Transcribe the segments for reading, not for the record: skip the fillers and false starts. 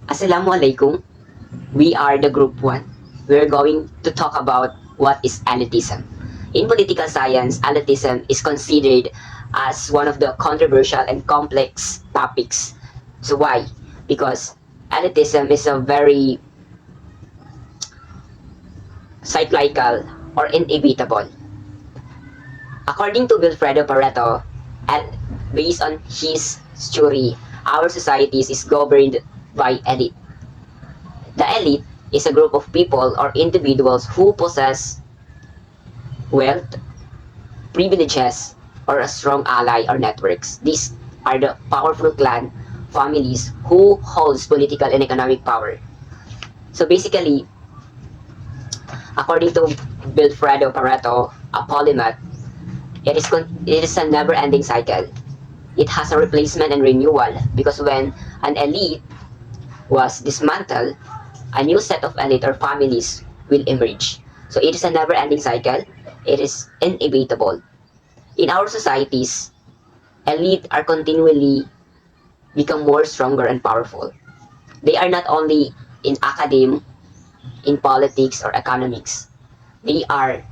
Assalamualaikum. We are the group 1. We're going to talk about what is elitism. In political science, elitism is considered as one of the controversial and complex topics. So why? Because elitism is a very cyclical or inevitable. According to Vilfredo Pareto, and based on his theory, our societies is governed by elite. The elite is a group of people or individuals who possess wealth, privileges, or a strong ally or networks. These are the powerful clan families who holds political and economic power. So basically, according to Vilfredo Pareto, a polymath, it is a never-ending cycle. It has a replacement and renewal because when an elite was dismantled, a new set of elite or families will emerge. So it is a never-ending cycle. It is inevitable. In our societies, elite are continually become more stronger and powerful. They are not only in academia, in politics or economics. They are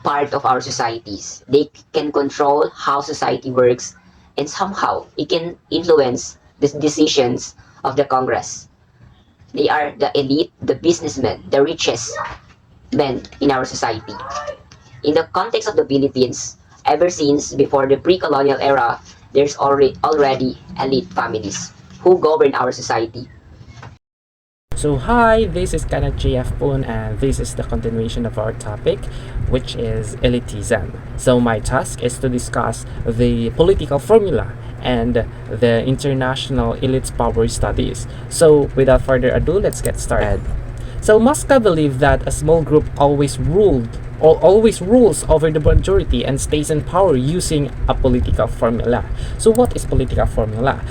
part of our societies. They can control how society works and somehow it can influence the decisions of the Congress. They are the elite, the businessmen, the richest men in our society. In the context of the Philippines, ever since before the pre-colonial era, there's already elite families who govern our society. So hi, this is Kinneth Jay Pon and this is the continuation of our topic, which is elitism. So my task is to discuss the political formula and the international elite power studies. So without further ado, let's get started. So Mosca believed that a small group always rules over the majority and stays in power using a political formula. So what is political formula?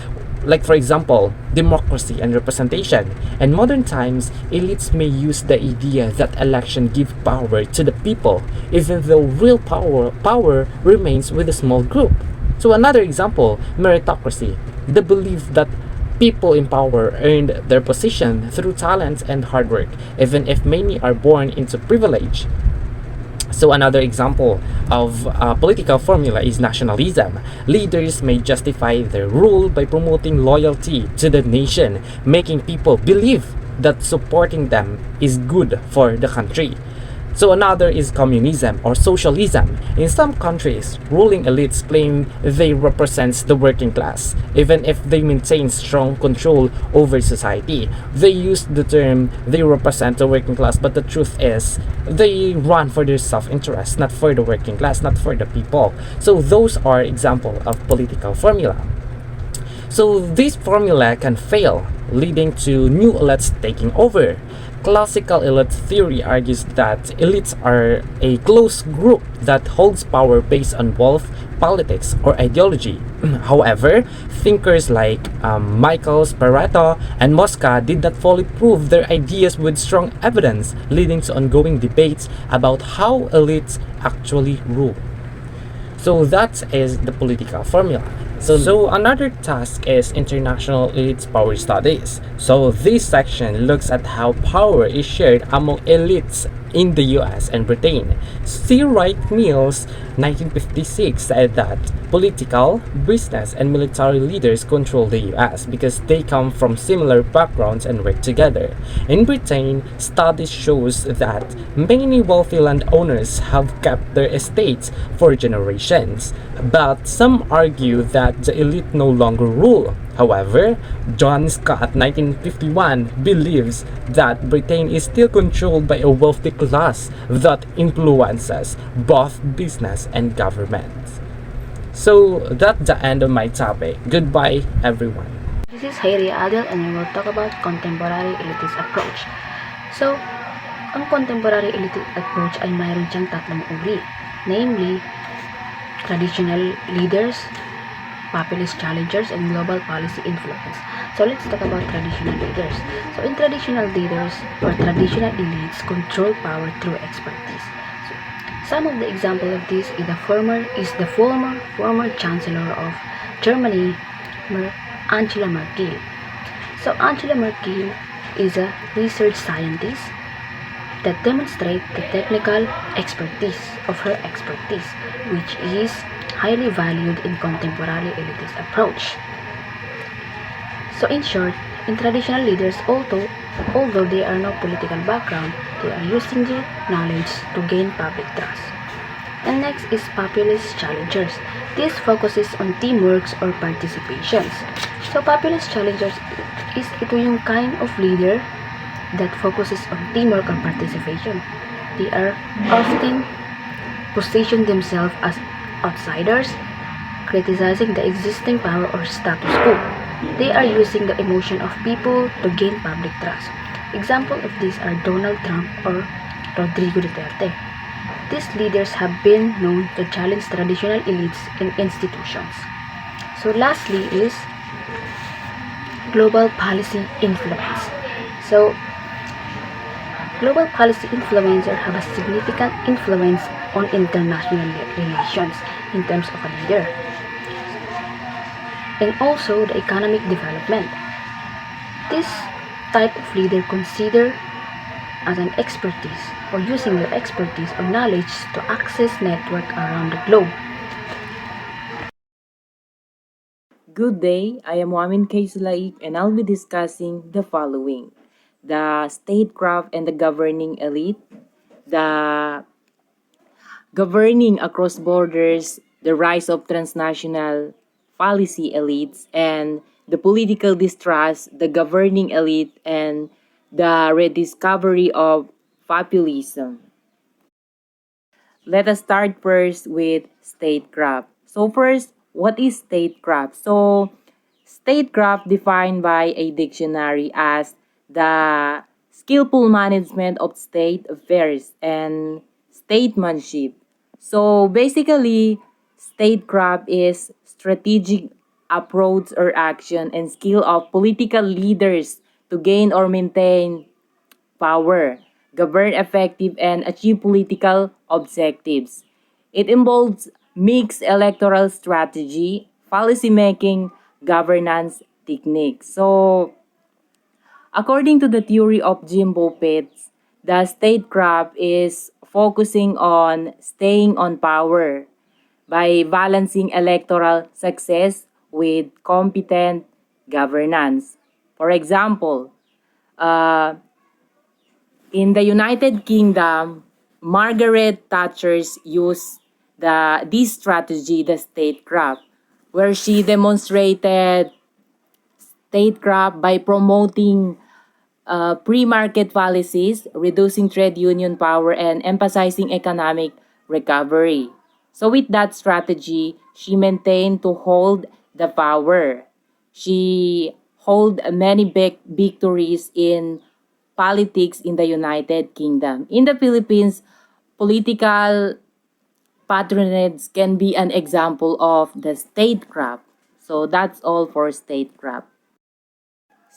Like for example, democracy and representation. In modern times, elites may use the idea that election give power to the people, even though real power remains with a small group. So another example, meritocracy. The belief that people in power earned their position through talent and hard work, even if many are born into privilege. So another example of political formula is nationalism. Leaders may justify their rule by promoting loyalty to the nation, making people believe that supporting them is good for the country. So another is communism or socialism. In some countries, ruling elites claim they represent the working class, even if they maintain strong control over society. They use the term they represent the working class, but the truth is they run for their self-interest, not for the working class, not for the people. So those are examples of political formula. So this formula can fail, leading to new elites taking over. Classical elite theory argues that elites are a close group that holds power based on wealth, politics, or ideology. However, thinkers like Michael Pareto and Mosca did not fully prove their ideas with strong evidence, leading to ongoing debates about how elites actually rule. So that is the political formula. So another task is international elite power studies. So this section looks at how power is shared among elites in the US and Britain. C. Wright Mills, 1956, said that political, business, and military leaders control the US because they come from similar backgrounds and work together. In Britain, studies shows that many wealthy landowners have kept their estates for generations, but some argue that the elite no longer rule. However, John Scott, 1951, believes that Britain is still controlled by a wealthy class that influences both business and government. So that's the end of my topic. Goodbye, everyone. This is Hairia Adil and I will talk about contemporary elitist approach. So, ang contemporary elitist approach ay mayroon siyang tatlong uri, namely, traditional leaders, populist challengers, and global policy influence. So let's talk about traditional leaders. So in traditional leaders or traditional elites control power through expertise. So, some of the example of this is the former Chancellor of Germany, Angela Merkel. So Angela Merkel is a research scientist that demonstrates the technical expertise of her expertise, which is highly valued in contemporary elitist approach. So in short, in traditional leaders, although they are no political background, they are using their knowledge to gain public trust. And next is populist challengers. This focuses on teamworks or participations. So populist challengers is ito yung kind of leader that focuses on teamwork or participation. They are often position themselves as outsiders, criticizing the existing power or status quo. They are using the emotion of people to gain public trust. Example of these are Donald Trump or Rodrigo Duterte. These leaders have been known to challenge traditional elites and institutions. So lastly is global policy influence. So global policy influencers have a significant influence on international relations in terms of a leader, and also the economic development. This type of leader consider as an expertise or using their expertise or knowledge to access network around the globe. Good day, I am Wamen Sulaik and I'll be discussing the following: the statecraft and the governing elite, the governing across borders, the rise of transnational policy elites, and the political distrust, the governing elite, and the rediscovery of populism. Let us start first with statecraft. So first, what is statecraft? So statecraft defined by a dictionary as the skillful management of state affairs and statesmanship. So basically, statecraft is strategic approach or action and skill of political leaders to gain or maintain power, govern effective, and achieve political objectives. It involves mixed electoral strategy, policy making, governance techniques. So, according to the theory of 𝗙𝗶𝘀𝗲, the statecraft is focusing on staying on power by balancing electoral success with competent governance. For example, uh, in the United Kingdom, Margaret Thatcher's used this strategy, the statecraft, where she demonstrated statecraft by promoting pre-market policies, reducing trade union power, and emphasizing economic recovery. So with that strategy, she maintained to hold the power. She hold many big victories in politics in the United Kingdom. In the Philippines, political patronage can be an example of the statecraft. So that's all for statecraft.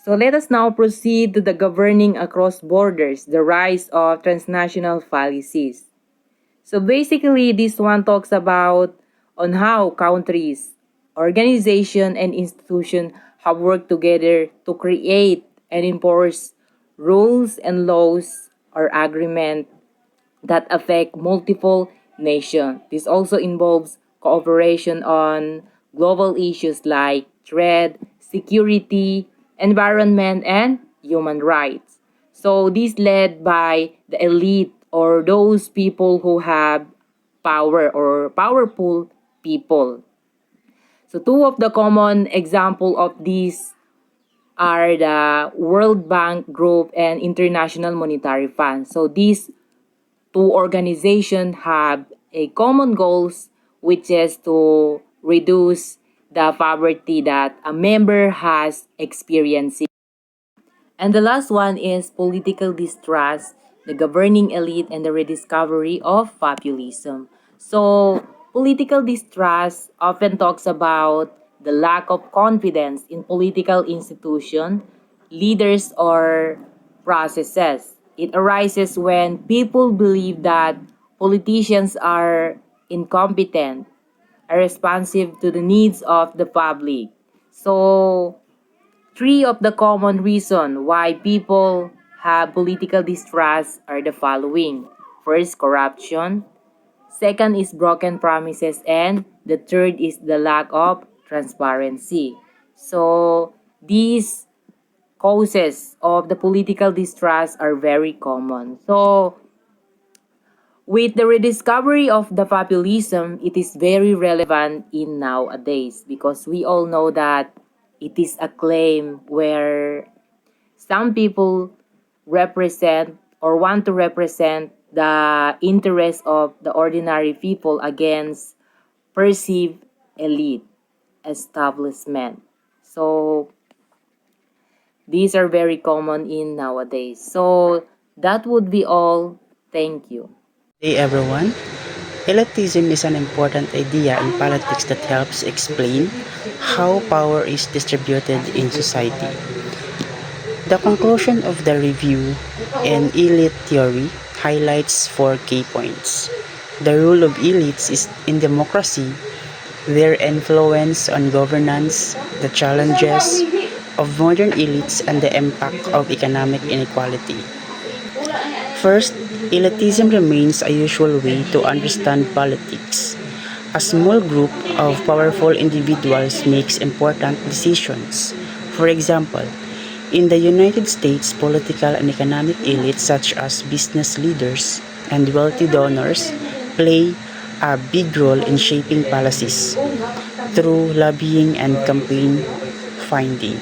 So let us now proceed to the governing across borders, the rise of transnational policies. So basically, this one talks about on how countries, organization, and institution have worked together to create and enforce rules and laws or agreement that affect multiple nations. This also involves cooperation on global issues like trade, security, environment, and human rights. So this led by the elite or those people who have power or powerful people. So two of the common example of these are the World Bank Group and International Monetary Fund. So these two organizations have a common goals, which is to reduce the poverty that a member has experienced. And the last one is political distrust, the governing elite, and the rediscovery of populism. So, political distrust often talks about the lack of confidence in political institutions, leaders, or processes. It arises when people believe that politicians are incompetent, are responsive to the needs of the public. So, Three of the common reasons why people have political distrust are the following. First, corruption. Second is broken promises. And the third is the lack of transparency. So, these causes of the political distrust are very common. So, with the rediscovery of the populism, it is very relevant in nowadays because we all know that it is a claim where some people represent or want to represent the interests of the ordinary people against perceived elite establishment. So these are very common in nowadays. So that would be all. Thank you. Hey everyone, elitism is an important idea in politics that helps explain how power is distributed in society. The conclusion of the review in elite theory highlights 4 key points. The role of elites is in democracy, their influence on governance, the challenges of modern elites, and the impact of economic inequality. First, elitism remains a usual way to understand politics. A small group of powerful individuals makes important decisions. For example, in the United States, political and economic elites such as business leaders and wealthy donors play a big role in shaping policies through lobbying and campaign funding.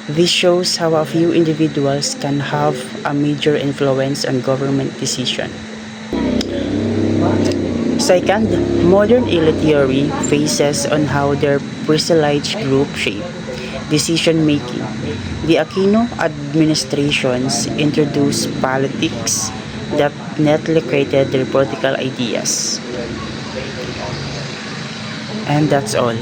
This shows how a few individuals can have a major influence on government decisions. Second, modern elite theory focuses on how their privileged group shape decision-making. The Aquino administrations introduced politics that netly created their political ideas. And that's all.